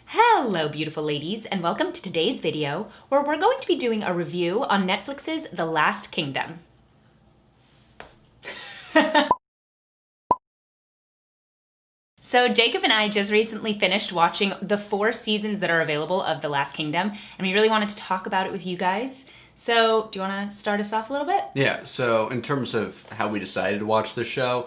Hello, beautiful ladies, and welcome to today's video, where we're going to be doing a review on Netflix's The Last Kingdom. So Jacob and I just recently finished watching the 4 seasons that are available of The Last Kingdom, and we really wanted to talk about it with you guys. So, do you want to start us off a little bit? Yeah, so in terms of how we decided to watch the show,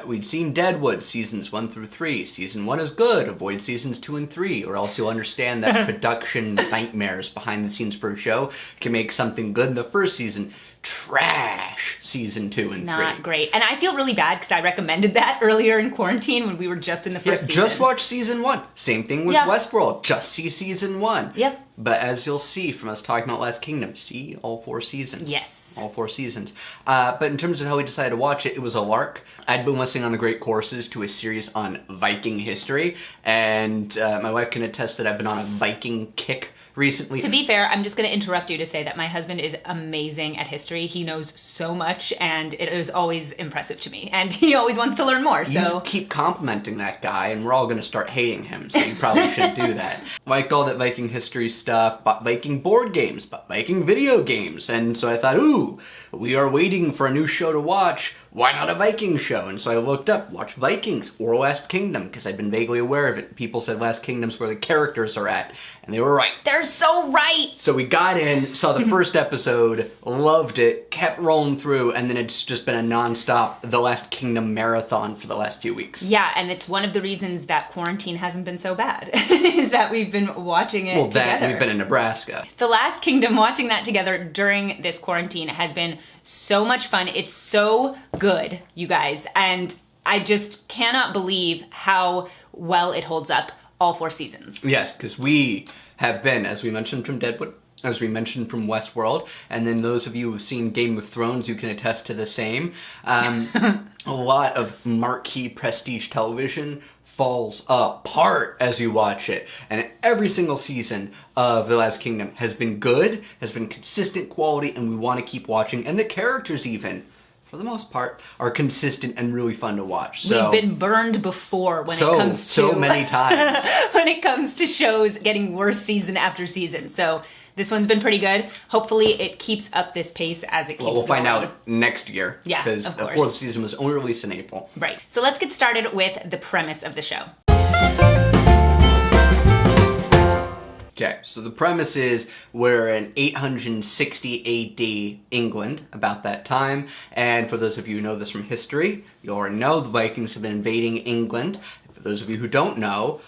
we'd seen Deadwood seasons 1 through 3. Season 1 is good, avoid seasons 2 and 3, or else you'll understand that production nightmares behind the scenes for a show can make something good in the first season trash season 2 and 3. Not great. And I feel really bad because I recommended that earlier in quarantine when we were just in the first season. Just watch season 1. Same thing with Westworld. Just see season 1. Yep. But as you'll see from us talking about Last Kingdom, see all 4 seasons. Yes. All 4 seasons. But in terms of how we decided to watch it, it was a lark. I'd been listening on the Great Courses to a series on Viking history, and my wife can attest that I've been on a Viking kick recently. To be fair, I'm just going to interrupt you to say that my husband is amazing at history. He knows so much, and it is always impressive to me. And he always wants to learn more, so... You keep complimenting that guy, and we're all going to start hating him, so you probably shouldn't do that. Liked all that Viking history stuff, bought Viking board games, bought Viking video games, and so I thought, ooh, we are waiting for a new show to watch. Why not a Viking show? And so I looked up, watched Vikings or Last Kingdom, because I'd been vaguely aware of it. People said Last Kingdom's where the characters are at, and they were right. They're so right! So we got in, saw the first episode, loved it, kept rolling through, and then it's just been a non-stop The Last Kingdom marathon for the last few weeks. Yeah, and it's one of the reasons that quarantine hasn't been so bad, is that we've been watching it together. We've been in Nebraska. The Last Kingdom, watching that together during this quarantine has been so much fun. It's so good, you guys, and I just cannot believe how well it holds up all 4 seasons. Yes, because we have been, as we mentioned from Deadwood, as we mentioned from Westworld, and then those of you who've seen Game of Thrones, you can attest to the same. A lot of marquee prestige television falls apart as you watch it. And every single season of The Last Kingdom has been good, has been consistent quality, and we want to keep watching. And the characters even, for the most part, are consistent and really fun to watch. So, we've been burned before when it comes to... So many times. when it comes to shows getting worse season after season. So this one's been pretty good. Hopefully it keeps up this pace as it keeps going. We'll find out next year. Yeah, because the 4th season was only released in April. Right. So let's get started with the premise of the show. Okay, so the premise is we're in 860 AD England, about that time, and for those of you who know this from history, you already know the Vikings have been invading England. For those of you who don't know,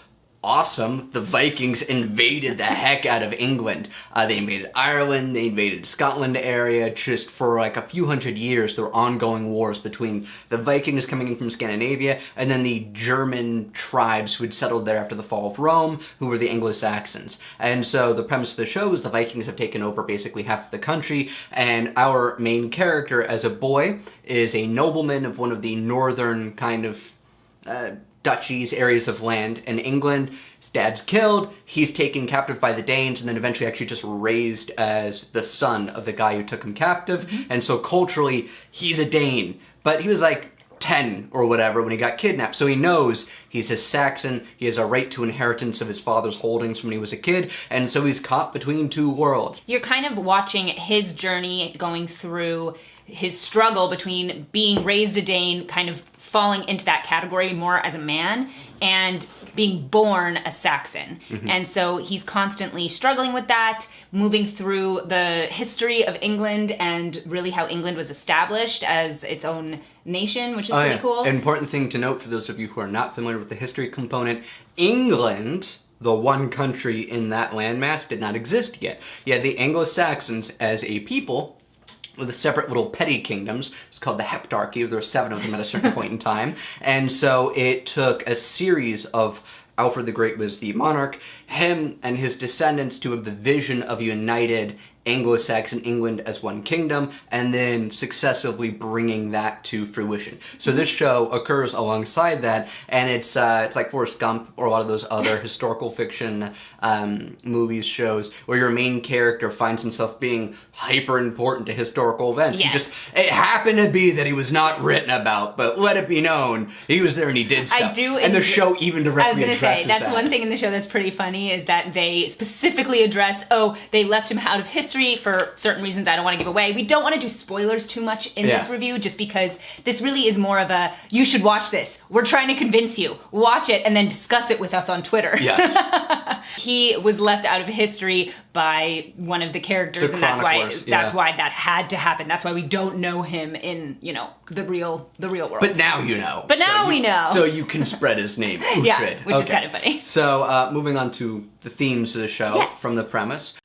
awesome, the Vikings invaded the heck out of England. They invaded Ireland, they invaded Scotland area, just for like a few hundred years there were ongoing wars between the Vikings coming in from Scandinavia and then the German tribes who had settled there after the fall of Rome, who were the Anglo-Saxons. And so the premise of the show is the Vikings have taken over basically half of the country, and our main character as a boy is a nobleman of one of the northern kind of duchies, areas of land in England. His dad's killed, he's taken captive by the Danes, and then eventually actually just raised as the son of the guy who took him captive. And so culturally, he's a Dane, but he was like 10 or whatever when he got kidnapped, so he knows he's a Saxon, he has a right to inheritance of his father's holdings from when he was a kid, and so he's caught between 2 worlds. You're kind of watching his journey, going through his struggle between being raised a Dane, kind of falling into that category more as a man, and being born a Saxon. And so he's constantly struggling with that, moving through the history of England and really how England was established as its own nation, which is pretty cool. An important thing to note for those of you who are not familiar with the history component, England, the one country in that landmass, did not exist yet. You had the Anglo-Saxons as a people with separate little petty kingdoms. It's called the Heptarchy. There were 7 of them at a certain point in time. And so it took a series of, Alfred the Great was the monarch, him and his descendants to have the vision of a united Anglo-Saxon England as one kingdom, and then successively bringing that to fruition. So this show occurs alongside that, and it's like Forrest Gump or a lot of those other historical fiction movies, shows, where your main character finds himself being hyper important to historical events. Yes. It happened to be that he was not written about, but let it be known he was there and he did stuff. And the show even directly addresses that. I was going to say, that's one thing in the show that's pretty funny, is that they specifically address, they left him out of history for certain reasons I don't want to give away. We don't want to do spoilers too much in this review, just because this really is more of a, you should watch this. We're trying to convince you. Watch it and then discuss it with us on Twitter. Yes. He was left out of history by one of the characters, and that's why that had to happen. That's why we don't know him in, the real world. But now you know. We know. So you can spread his name. Uhtred. Yeah, which is kind of funny. So moving on to the themes of the show from the premise.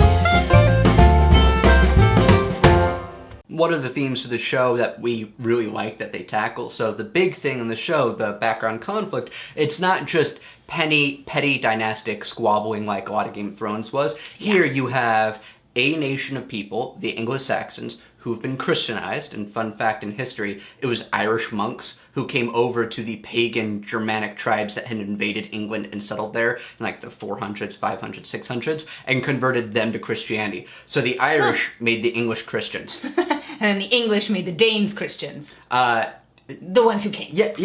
What are the themes of the show that we really like that they tackle? So the big thing in the show, the background conflict, it's not just petty dynastic squabbling like a lot of Game of Thrones was. Here you have a nation of people, the Anglo-Saxons, who've been Christianized, and fun fact in history, it was Irish monks who came over to the pagan Germanic tribes that had invaded England and settled there in like the 400s, 500s, 600s, and converted them to Christianity. So the Irish made the English Christians. And the English made the Danes Christians. The ones who came. Yeah.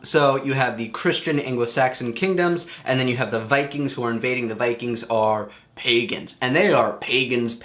So you have the Christian Anglo-Saxon kingdoms, and then you have the Vikings who are invading. The Vikings are pagans, and they are pagans.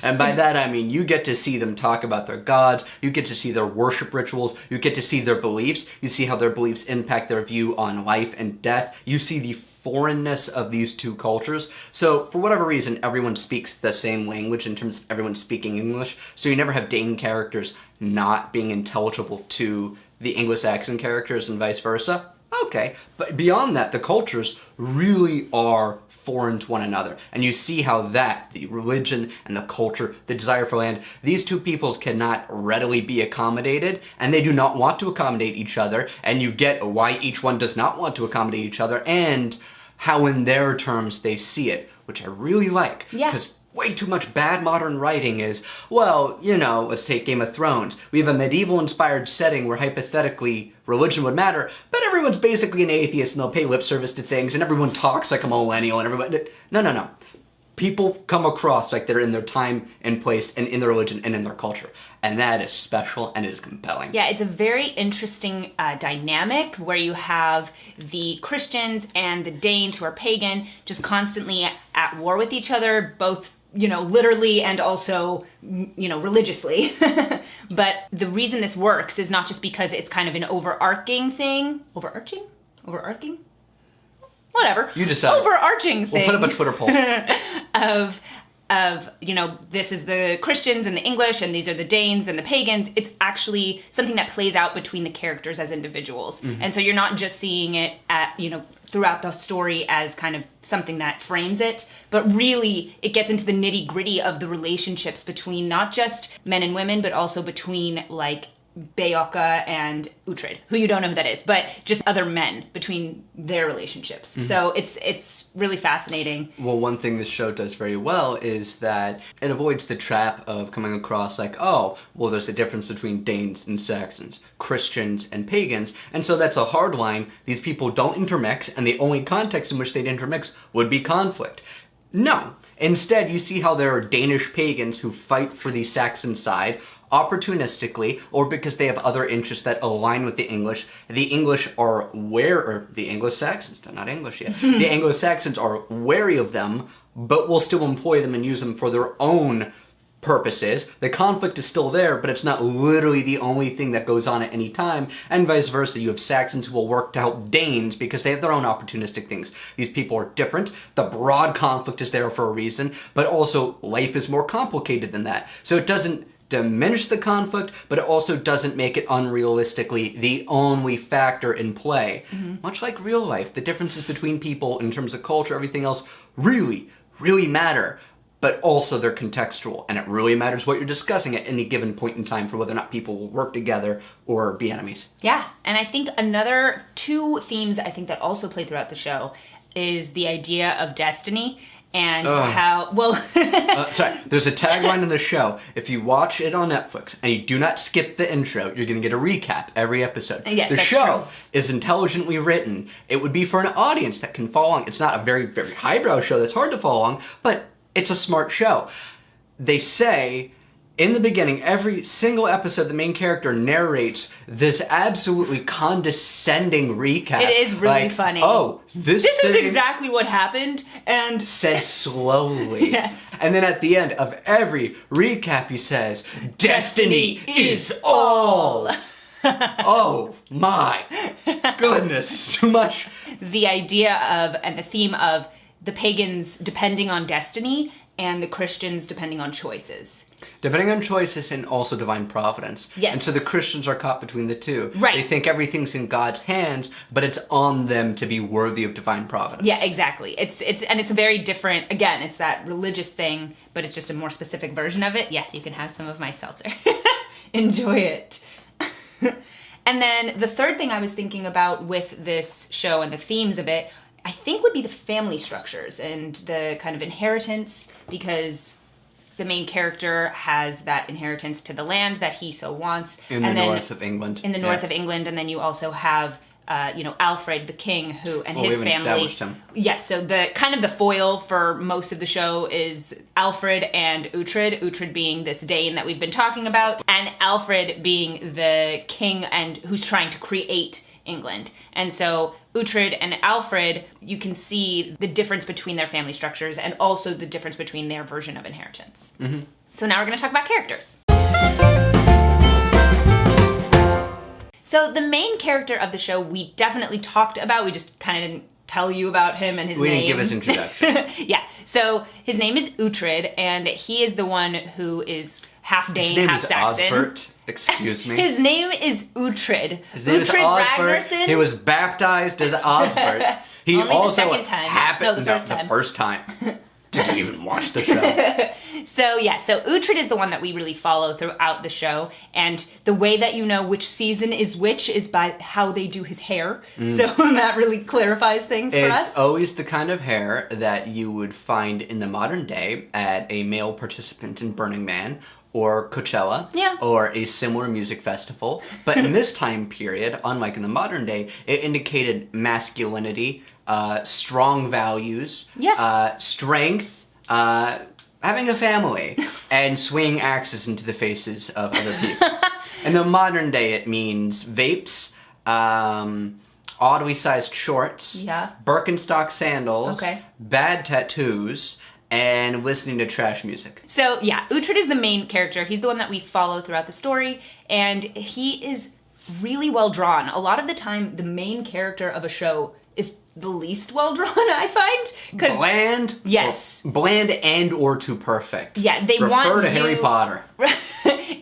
And by that I mean you get to see them talk about their gods, you get to see their worship rituals, you get to see their beliefs, you see how their beliefs impact their view on life and death, you see the foreignness of these two cultures. So for whatever reason, everyone speaks the same language in terms of everyone speaking English, so you never have Dane characters not being intelligible to the Anglo-Saxon characters and vice versa. Okay, but beyond that, the cultures really are foreign to one another. And you see how that, the religion and the culture, the desire for land, these two peoples cannot readily be accommodated, and they do not want to accommodate each other, and you get why each one does not want to accommodate each other, and how in their terms they see it, which I really like. Yeah. Because way too much bad modern writing is, well, let's take Game of Thrones. We have a medieval-inspired setting where hypothetically religion would matter, but everyone's basically an atheist and they'll pay lip service to things, and everyone talks like a millennial, and everyone... No. People come across like they're in their time and place and in their religion and in their culture. And that is special and it is compelling. Yeah, it's a very interesting dynamic where you have the Christians and the Danes who are pagan just constantly at war with each other, both literally and also, religiously. But the reason this works is not just because it's kind of an overarching thing. Overarching? Whatever. You decide. Overarching thing. We'll put up a Twitter poll. of this is the Christians and the English, and these are the Danes and the pagans. It's actually something that plays out between the characters as individuals. Mm-hmm. And so you're not just seeing it throughout the story as kind of something that frames it, but really it gets into the nitty-gritty of the relationships between not just men and women, but also between like Beocca and Uhtred, who you don't know who that is, but just other men between their relationships. Mm-hmm. So it's really fascinating. Well, one thing this show does very well is that it avoids the trap of coming across like, oh, well, there's a difference between Danes and Saxons, Christians and pagans, and so that's a hard line. These people don't intermix, and the only context in which they'd intermix would be conflict. No. Instead, you see how there are Danish pagans who fight for the Saxon side, opportunistically, or because they have other interests that align with the English. The English are the Anglo-Saxons, they're not English yet. The Anglo-Saxons are wary of them, but will still employ them and use them for their own purposes. The conflict is still there, but it's not literally the only thing that goes on at any time, and vice versa. You have Saxons who will work to help Danes because they have their own opportunistic things. These people are different. The broad conflict is there for a reason, but also life is more complicated than that. So it doesn't diminish the conflict, but it also doesn't make it unrealistically the only factor in play. Mm-hmm. Much like real life, the differences between people in terms of culture, everything else, really, really matter. But also they're contextual, and it really matters what you're discussing at any given point in time for whether or not people will work together or be enemies. Yeah, and I think two themes I think that also play throughout the show is the idea of destiny and how, well... Sorry, there's a tagline in the show. If you watch it on Netflix and you do not skip the intro, you're going to get a recap every episode. Yes, the that's show true. is intelligently written. It would be for an audience that can follow along. It's not a very, very highbrow show that's hard to follow along, but it's a smart show. They say... in the beginning, every single episode, the main character narrates this absolutely condescending recap. It is really like, funny. Oh, this is thing exactly what happened, and... said slowly. Yes. And then at the end of every recap, he says, "Destiny is all." Oh my goodness, it's too much. The idea of, and the theme of, the pagans depending on destiny, and the Christians depending on choices. Depending on choices and also divine providence. Yes. And so the Christians are caught between the two. Right. They think everything's in God's hands, but it's on them to be worthy of divine providence. Yeah, exactly. It's a very different, again, it's that religious thing, but it's just a more specific version of it. Yes, you can have some of my seltzer. Enjoy it. And then the third thing I was thinking about with this show and the themes of it, I think would be the family structures and the kind of inheritance, because the main character has that inheritance to the land that he so wants. In the north of England. In the north of England, and then you also have, Alfred the king, who and his we haven't family. established him. Yes, so the kind of the foil for most of the show is Alfred and Uhtred. Uhtred being this Dane that we've been talking about, and Alfred being the king and who's trying to create England. And so Uhtred and Alfred, you can see the difference between their family structures and also the difference between their version of inheritance. Mm-hmm. So now we're going to talk about characters. So the main character of the show we definitely talked about. We just kind of didn't tell you about him and his name. We didn't give his introduction. Yeah. So his name is Uhtred, and he is the one who is half Dane, His name half is Saxon. Osbert. Excuse me. His name is Uhtred. His name is Osbert. He was baptized as Osbert. He Only the also second time. happened. No, the first time. The first time. Did you even watch the show? So Uhtred is the one that we really follow throughout the show, and the way that you know which season is which is by how they do his hair. So that really clarifies things for us. It's always the kind of hair that you would find in the modern day at a male participant in Burning Man or Coachella, Yeah. or a similar music festival. But in this time period, unlike in the modern day, it indicated masculinity, strong values, Yes. strength, having a family, and swinging axes into the faces of other people. In the modern day, it means vapes, oddly-sized shorts, Yeah. Birkenstock sandals, Okay. bad tattoos, and listening to trash music. So Uhtred is the main character. He's the one that we follow throughout the story, and he is really well drawn. A lot of the time, the main character of a show is the least well drawn, I find. Bland? Yes. Bland and or too perfect. Yeah, they Refer want to Harry you- Potter.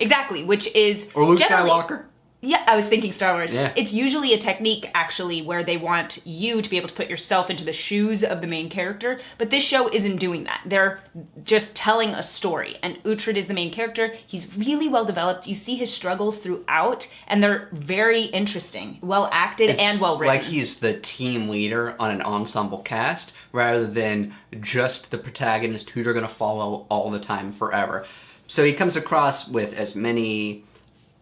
Exactly, which is Or Luke generally- Skywalker. Yeah, I was thinking Star Wars. Yeah. It's usually a technique, actually, where they want you to be able to put yourself into the shoes of the main character, but this show isn't doing that. They're just telling a story, and Uhtred is the main character. He's really well developed. You see his struggles throughout, and they're very interesting, well acted and well written. Like he's the team leader on an ensemble cast, rather than just the protagonist who you're going to follow all the time forever. So he comes across with as many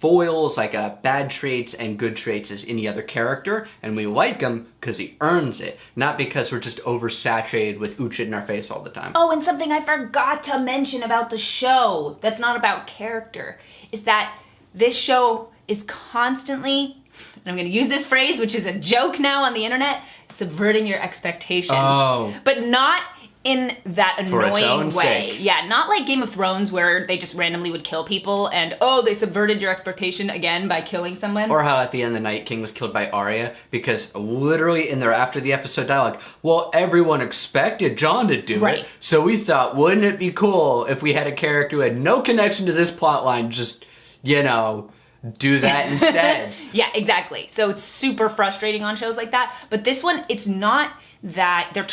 foils, like bad traits and good traits, as any other character, and we like him because he earns it, not because we're just oversaturated with Uhtred in our face all the time. Oh, and something I forgot to mention about the show that's not about character is that this show is constantly, and I'm going to use this phrase, which is a joke now on the internet, subverting your expectations. Oh. But not in that For its own annoying way. sake. Yeah, not like Game of Thrones where they just randomly would kill people and, they subverted your expectation again by killing someone. Or how at the end the Night King was killed by Arya, because literally in their after the episode dialogue, well, everyone expected Jon to do Right. it, so we thought, wouldn't it be cool if we had a character who had no connection to this plotline, just, do that instead. Yeah, exactly. So it's super frustrating on shows like that. But this one, it's not that they're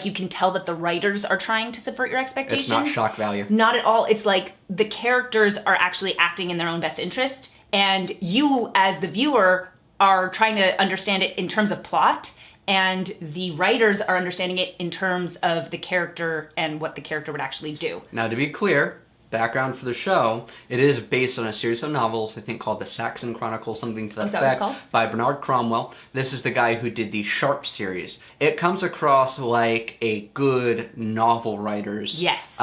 you can tell that the writers are trying to subvert your expectations. It's not shock value. Not at all. It's like the characters are actually acting in their own best interest, and you as the viewer are trying to understand it in terms of plot. and the writers are understanding it in terms of the character and what the character would actually do. Now, to be clear, background for the show, it is based on a series of novels, I think called the Saxon Chronicles, something to that Is that what it's effect, called? by Bernard Cromwell. This is the guy who did the Sharp series. It comes across like a good novel writer's Yes.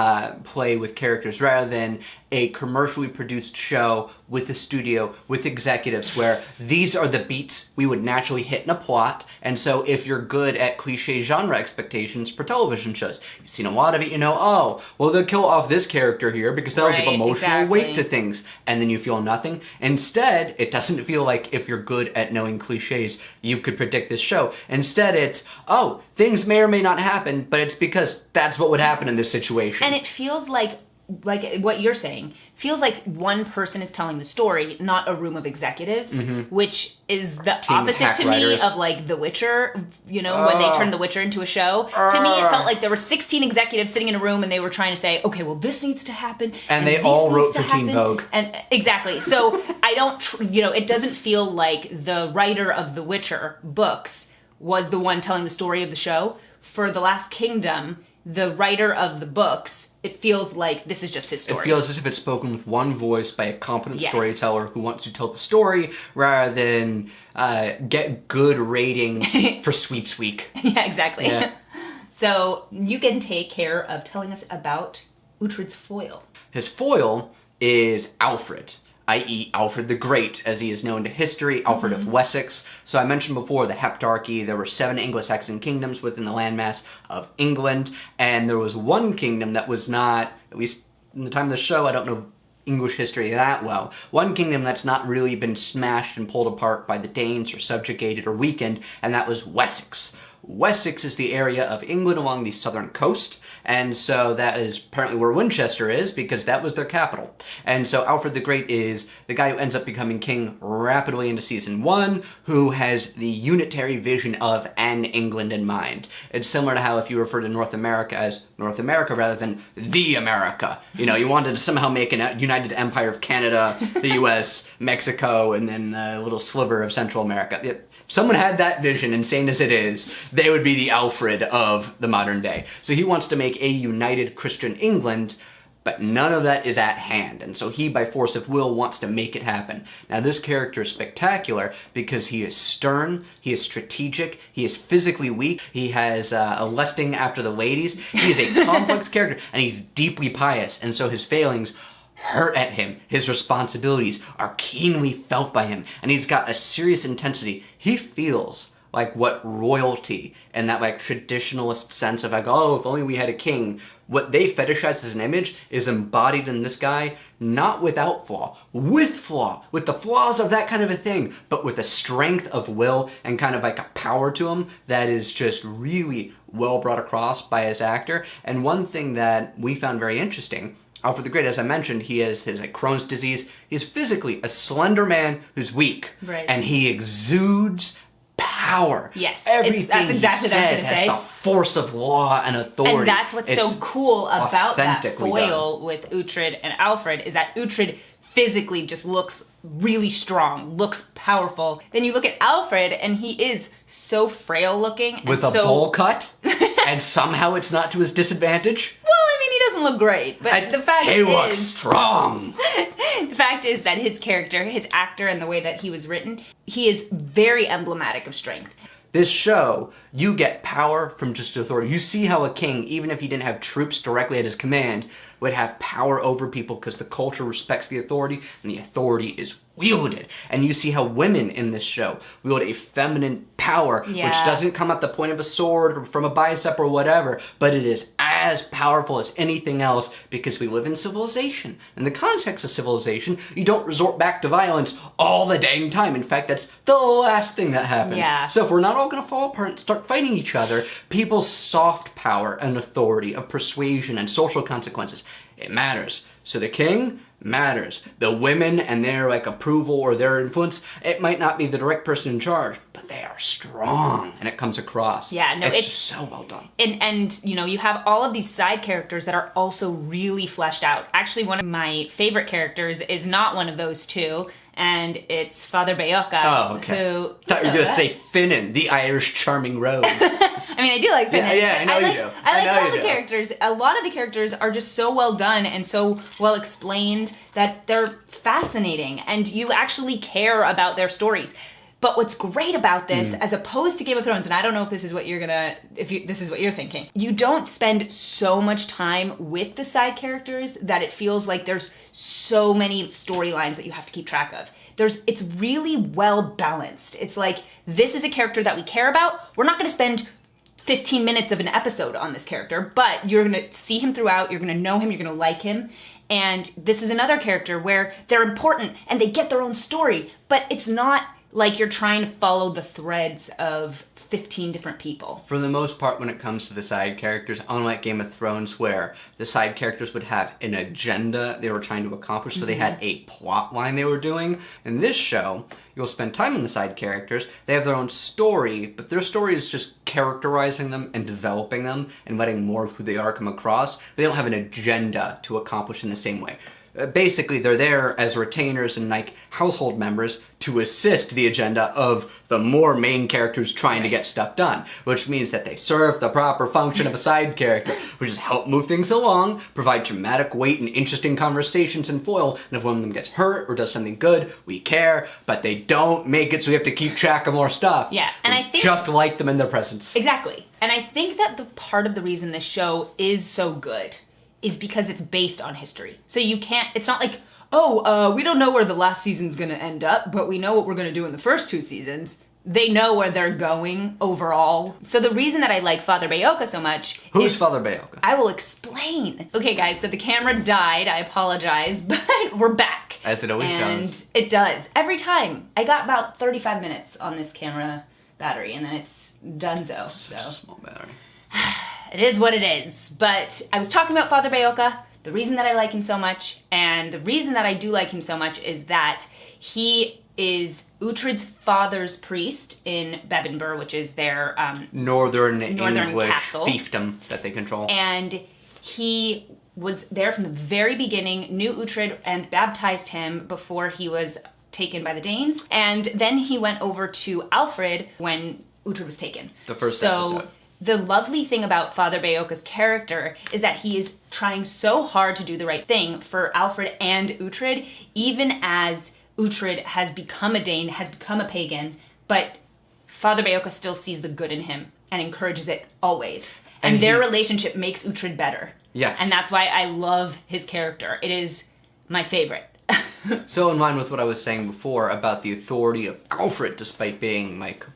play with characters rather than a commercially produced show with a studio, with executives, where these are the beats we would naturally hit in a plot. And so if you're good at cliche genre expectations for television shows, you've seen a lot of it, you know, oh, well, they'll kill off this character here because that'll give Right, emotional weight exactly. to things. And then you feel nothing. Instead, it doesn't feel like if you're good at knowing cliches, you could predict this show. Instead, it's, oh, things may or may not happen, but it's because that's what would happen in this situation. And it feels like what you're saying, feels like one person is telling the story, not a room of executives, which is the opposite hack to me writers. of like The Witcher, you know, when they turned The Witcher into a show. To me, it felt like there were 16 executives sitting in a room and they were trying to say, okay, well, this needs to happen. And they this all needs wrote to for Teen happen. Vogue. And exactly. So I don't, it doesn't feel like the writer of The Witcher books was the one telling the story of the show. For The Last Kingdom, the writer of the books, it feels like this is just his story. It feels as if it's spoken with one voice by a competent Yes. storyteller who wants to tell the story rather than get good ratings for Sweeps Week. Yeah, exactly. Yeah. So you can take care of telling us about Uhtred's foil. His foil is Alfred, i.e. Alfred the Great, as he is known to history, Alfred of Wessex. So I mentioned before the Heptarchy. There were 7 Anglo-Saxon kingdoms within the landmass of England, and there was one kingdom that was not, at least in the time of the show, I don't know English history that well. One kingdom that's not really been smashed and pulled apart by the Danes or subjugated or weakened, and that was Wessex. Wessex is the area of England along the southern coast, and so that is apparently where Winchester is, because that was their capital. And so Alfred the Great is the guy who ends up becoming king rapidly into season 1, who has the unitary vision of an England in mind. It's similar to how if you refer to North America as North America rather than the America. You know, you wanted to somehow make a united empire of Canada, the US, Mexico, and then a little sliver of Central America. If someone had that vision, insane as it is, they would be the Alfred of the modern day. So he wants to make a united Christian England, but none of that is at hand. And so he, by force of will, wants to make it happen. Now, this character is spectacular because he is stern, he is strategic, he is physically weak, he has a lusting after the ladies, he is a complex character, and he's deeply pious. And so his failings hurt at him. His responsibilities are keenly felt by him, and he's got a serious intensity. He feels like what royalty and that like traditionalist sense of like, oh, if only we had a king, what they fetishize as an image is embodied in this guy, not without flaw, with the flaws of that kind of a thing, but with a strength of will and kind of like a power to him that is just really well brought across by his actor. And one thing that we found very interesting, Alfred the Great, as I mentioned, he has his like Crohn's disease. He's physically a slender man who's weak, Right. and he exudes power. Yes, Everything that's exactly he what I was says gonna say. has the force of law and authority. And that's what's It's so cool about that authentically foil with Uhtred and Alfred is that Uhtred physically just looks really strong, looks powerful. Then you look at Alfred and he is so frail looking. with and a so, bowl cut, and somehow it's not to his disadvantage. Well, I mean, he doesn't look great, but the fact He looks is, strong. the fact is that his character, his actor, and the way that he was written, he is very emblematic of strength. This show, you get power from just authority. You see how a king, even if he didn't have troops directly at his command, would have power over people because the culture respects the authority, and the authority is wielded. And you see how women in this show wield a feminine power, which Yeah. doesn't come at the point of a sword or from a bicep or whatever, but it is as powerful as anything else because we live in civilization. In the context of civilization, you don't resort back to violence all the dang time. In fact, that's the last thing that happens. Yeah. So if we're not all going to fall apart and start fighting each other, people's soft power and authority of persuasion and social consequences, it matters. So the king matters. The women and their like approval or their influence, it might not be the direct person in charge, but they are strong, and it comes across. Yeah, no, it's it's just so well done. And you know, you have all of these side characters that are also really fleshed out. Actually, one of my favorite characters is not one of those two, and it's Father Bayoka. Oh, okay. Who, thought you were going to say Finnan, the Irish charming rose. I mean, I do like Finnan. Yeah, I know you do. I like all the do. characters. A lot of the characters are just so well done and so well explained that they're fascinating, and you actually care about their stories. But what's great about this, as opposed to Game of Thrones, and I don't know if this is what this is what you're thinking, you don't spend so much time with the side characters that it feels like there's so many storylines that you have to keep track of. It's really well balanced. It's like, this is a character that we care about. We're not going to spend 15 minutes of an episode on this character, but you're going to see him throughout, you're going to know him, you're going to like him. And this is another character where they're important and they get their own story, but it's not like you're trying to follow the threads of 15 different people. For the most part, when it comes to the side characters, unlike Game of Thrones, where the side characters would have an agenda they were trying to accomplish, so they had a plot line they were doing. In this show, you'll spend time on the side characters. They have their own story, but their story is just characterizing them and developing them and letting more of who they are come across. They don't have an agenda to accomplish in the same way. Basically, they're there as retainers and like household members to assist the agenda of the more main characters trying to get stuff done, which means that they serve the proper function of a side character, which is help move things along, provide dramatic weight and interesting conversations and foil, and if one of them gets hurt or does something good, we care, but they don't make it so we have to keep track of more stuff. Yeah, and I think... just like them in their presence. Exactly. And I think that the part of the reason this show is so good is because it's based on history. So you can't, it's not like, we don't know where the last season's gonna end up, but we know what we're gonna do in the first 2 seasons. They know where they're going overall. So the reason that I like Father Bayoka so much Who's Father Bayoka? I will explain. Okay guys, so the camera died, I apologize, but we're back. As it always does. And it does. Every time. I got about 35 minutes on this camera battery, and then it's donezo. Such a small battery. It is what it is. But I was talking about Father Bayoka, the reason that I like him so much, and the reason that I do like him so much is that he is Uhtred's father's priest in Bebbanburg, which is their Northern English castle. fiefdom that they control. And he was there from the very beginning, knew Uhtred and baptized him before he was taken by the Danes. And then he went over to Alfred when Uhtred was taken. The first episode. The lovely thing about Father Bayoka's character is that he is trying so hard to do the right thing for Alfred and Uhtred, even as Uhtred has become a Dane, has become a pagan, but Father Bayoka still sees the good in him and encourages it always. And their relationship makes Uhtred better. Yes. And that's why I love his character. It is my favorite. So in line with what I was saying before about the authority of Alfred, despite being like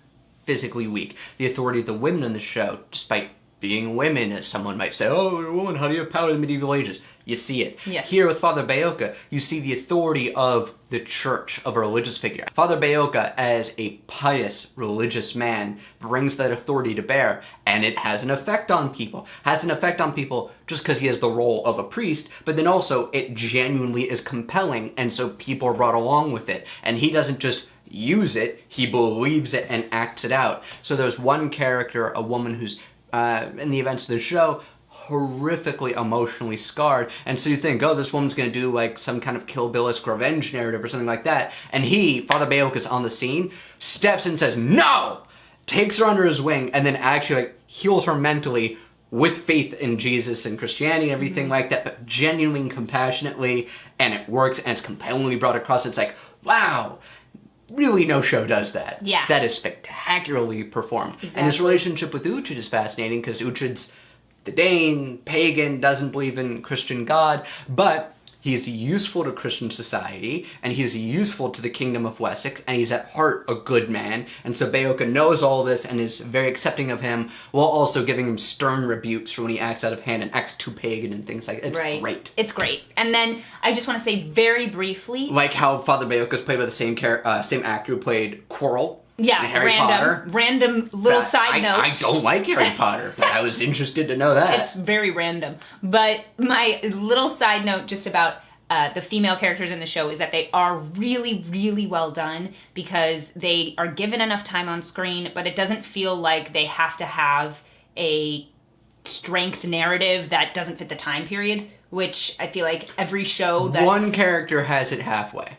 physically weak, the authority of the women in the show, despite being women, as someone might say, oh, you're a woman, how do you have power in the medieval ages? You see it. Yes. Here with Father Bayoka, you see the authority of the church, of a religious figure. Father Bayoka, as a pious religious man, brings that authority to bear, and it has an effect on people. Has an effect on people just because he has the role of a priest, but then also it genuinely is compelling, and so people are brought along with it. And he doesn't just use it, he believes it and acts it out. So there's one character, a woman who's, in the events of the show, horrifically emotionally scarred, and so you think, oh, this woman's gonna do like some kind of Kill Bill-esque revenge narrative or something like that, and he, Father Bayoka's on the scene, steps in and says, no! Takes her under his wing, and then actually like heals her mentally with faith in Jesus and Christianity and everything like that, but genuinely and compassionately, and it works, and it's compellingly brought across. It's like, wow, really no show does that. Yeah. That is spectacularly performed. Exactly. And his relationship with Uhtred is fascinating, because Uhtred's the Dane, pagan, doesn't believe in Christian God, but he's useful to Christian society, and he's useful to the Kingdom of Wessex, and he's at heart a good man, and so Bayoka knows all this and is very accepting of him, while also giving him stern rebukes for when he acts out of hand and acts too pagan and things like that. It's great. It's great. And then I just want to say very briefly, like how Father Bayoka's played by the same actor who played Quirrell. yeah, in Harry Potter. random little side note. I don't like Harry Potter, but I was interested to know that. It's very random. But my little side note just about the female characters in the show is that they are really, really well done, because they are given enough time on screen, but it doesn't feel like they have to have a strength narrative that doesn't fit the time period, which I feel like every show that's... One character has it halfway.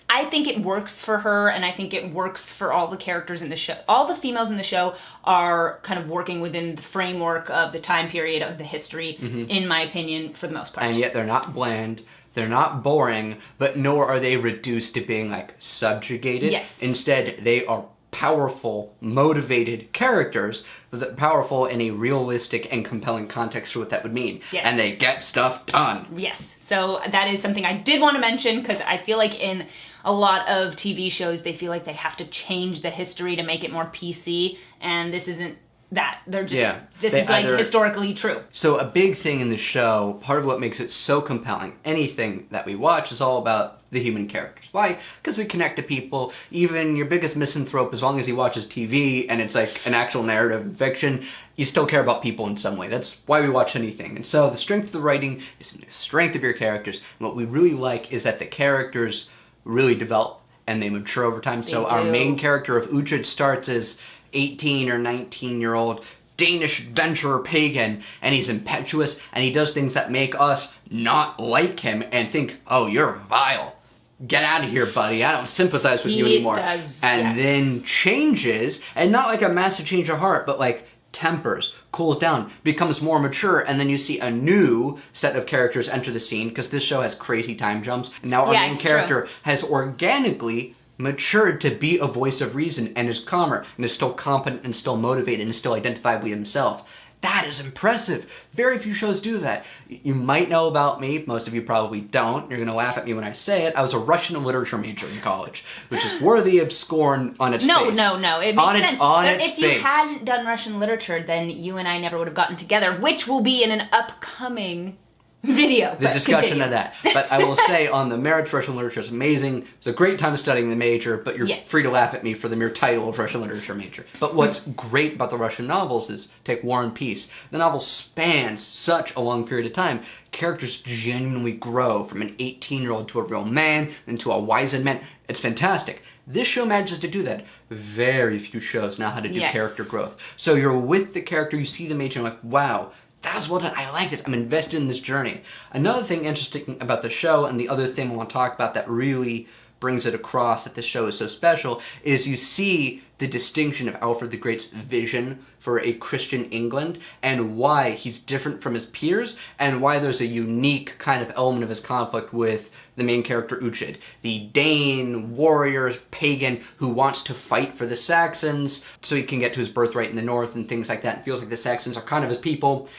I think it works for her, and I think it works for all the characters in the show. All the females in the show are kind of working within the framework of the time period of the history, in my opinion, for the most part. And yet they're not bland, they're not boring, but nor are they reduced to being like subjugated. Yes. Instead, they are powerful, motivated characters, but they're powerful in a realistic and compelling context for what that would mean. Yes. And they get stuff done. Yes. So that is something I did want to mention, because I feel like in a lot of TV shows, they feel like they have to change the history to make it more PC, and this isn't that. They're just, this is like historically true. So a big thing in the show, part of what makes it so compelling, anything that we watch is all about the human characters. Why? Because we connect to people. Even your biggest misanthrope, as long as he watches TV and it's like an actual narrative fiction, you still care about people in some way. That's why we watch anything. And so the strength of the writing is in the strength of your characters. And what we really like is that the characters really develop and they mature over time. So our main character of Uhtred starts as 18 or 19-year-old Danish adventurer pagan, and he's impetuous, and he does things that make us not like him and think, oh, you're vile. Get out of here, buddy. I don't sympathize with you anymore. Then changes, and not like a massive change of heart, but like tempers, cools down, becomes more mature, and then you see a new set of characters enter the scene, because this show has crazy time jumps, and now our main character has organically matured to be a voice of reason and is calmer and is still competent and still motivated and is still identifiably himself. That is impressive. Very few shows do that. You might know about me. Most of you probably don't. You're going to laugh at me when I say it. I was a Russian literature major in college, which is worthy of scorn on its face. No. It makes sense. If you hadn't done Russian literature, then you and I never would have gotten together, which will be in an upcoming video. The discussion of that. But I will say, on the merits, Russian literature is amazing. It's a great time studying the major, but you're free to laugh at me for the mere title of Russian literature major. But what's great about the Russian novels is, take War and Peace. The novel spans such a long period of time. Characters genuinely grow from an 18-year-old to a real man, then to a wizened man. It's fantastic. This show manages to do that. Very few shows know how to do character growth. So you're with the character, you see the major, and you're like, wow, that was well done. I like this. I'm invested in this journey. Another thing interesting about the show, and the other thing I want to talk about that really brings it across that this show is so special, is you see the distinction of Alfred the Great's vision for a Christian England and why he's different from his peers and why there's a unique kind of element of his conflict with the main character Uhtred, the Dane, warrior, pagan who wants to fight for the Saxons so he can get to his birthright in the north and things like that, and feels like the Saxons are kind of his people.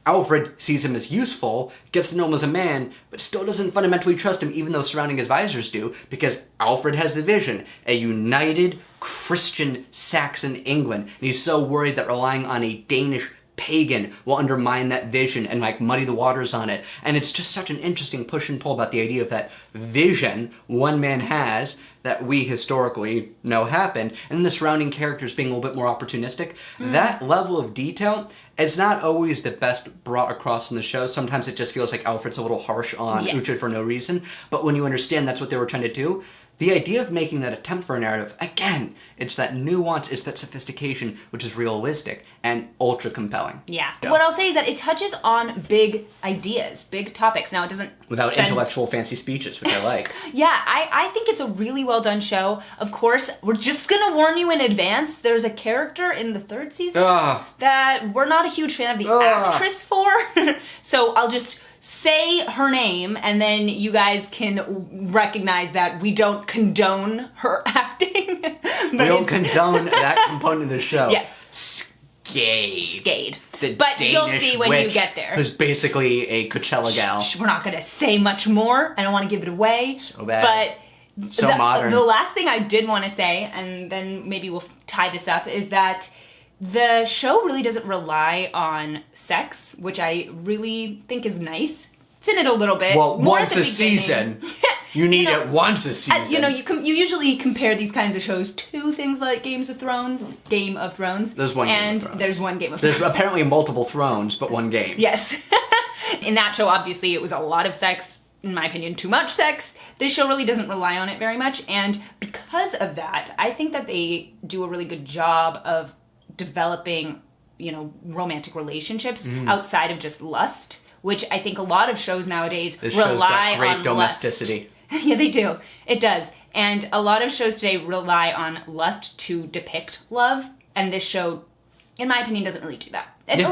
Alfred sees him as useful, gets to know him as a man, but still doesn't fundamentally trust him, even though surrounding advisors do, because Alfred has the vision, a united Christian Saxon England, and he's so worried that relying on a Danish pagan will undermine that vision and like muddy the waters on it. And it's just such an interesting push and pull about the idea of that vision one man has that we historically know happened, and then the surrounding characters being a little bit more opportunistic. That level of detail, it's not always the best brought across in the show. Sometimes it just feels like Alfred's a little harsh on Uhtred for no reason. But when you understand that's what they were trying to do, the idea of making that attempt for a narrative, again, it's that nuance, it's that sophistication, which is realistic and ultra compelling. Yeah. What I'll say is that it touches on big ideas, big topics. Now, it doesn't without intellectual fancy speeches, which I like. I think it's a really well done show. Of course, we're just going to warn you in advance. There's a character in the third season that we're not a huge fan of the actress for. So I'll just say her name, and then you guys can recognize that we don't condone her acting. We don't condone that component of the show. Yes. Skade. But Danish you'll see when you get there. Who's basically a Coachella gal. We're not going to say much more. I don't want to give it away. So bad. But so modern. The last thing I did want to say, and then maybe we'll tie this up, is that the show really doesn't rely on sex, which I really think is nice. It's in it a little bit. Well, once a season. You need it once a season. You usually compare these kinds of shows to things like Game of Thrones. There's one Game of Thrones. And there's one Game of Thrones. There's apparently multiple thrones, but one game. Yes. In that show, obviously, it was a lot of sex. In my opinion, too much sex. This show really doesn't rely on it very much. And because of that, I think that they do a really good job of developing, romantic relationships outside of just lust, which I think a lot of shows nowadays rely on great domesticity. Lust. Yeah, they do. It does. And a lot of shows today rely on lust to depict love, and this show, in my opinion, doesn't really do that. Yeah.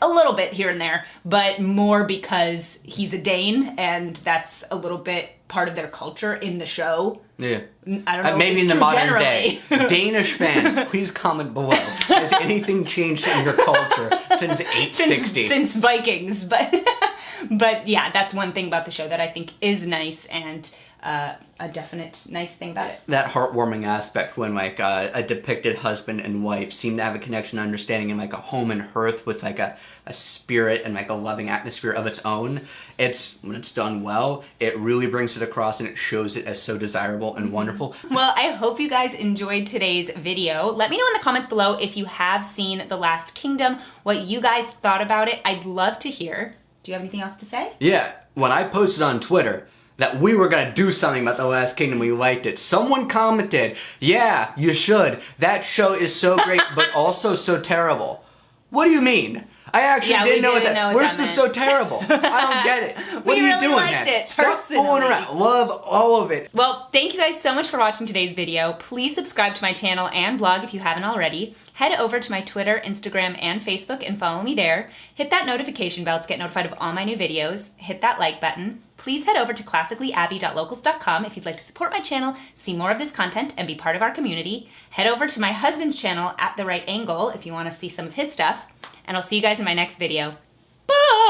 A little bit here and there, but more because he's a Dane, and that's a little bit part of their culture in the show. Yeah. I don't know. Maybe if it's in the true modern generally. day. Danish fans, please comment below. Has anything changed in your culture since 860? Since Vikings, but yeah, that's one thing about the show that I think is nice, and a definite nice thing about it. That heartwarming aspect when like a depicted husband and wife seem to have a connection and understanding in like a home and hearth with like a spirit and like a loving atmosphere of its own. When it's done well, it really brings it across and it shows it as so desirable and wonderful. Well, I hope you guys enjoyed today's video. Let me know in the comments below if you have seen The Last Kingdom, what you guys thought about it. I'd love to hear. Do you have anything else to say? Yeah, when I posted on Twitter that we were gonna do something about The Last Kingdom, we liked it. Someone commented, yeah, you should. That show is so great, but also so terrible. What do you mean? I actually didn't know that. Where's the so terrible? I don't get it. What are you really doing, liked man? it, Stop personally. fooling around. Love all of it. Well, thank you guys so much for watching today's video. Please subscribe to my channel and blog if you haven't already. Head over to my Twitter, Instagram, and Facebook and follow me there. Hit that notification bell to get notified of all my new videos. Hit that like button. Please head over to classicallyabbey.locals.com if you'd like to support my channel, see more of this content, and be part of our community. Head over to my husband's channel, At the Right Angle, if you want to see some of his stuff. And I'll see you guys in my next video. Bye!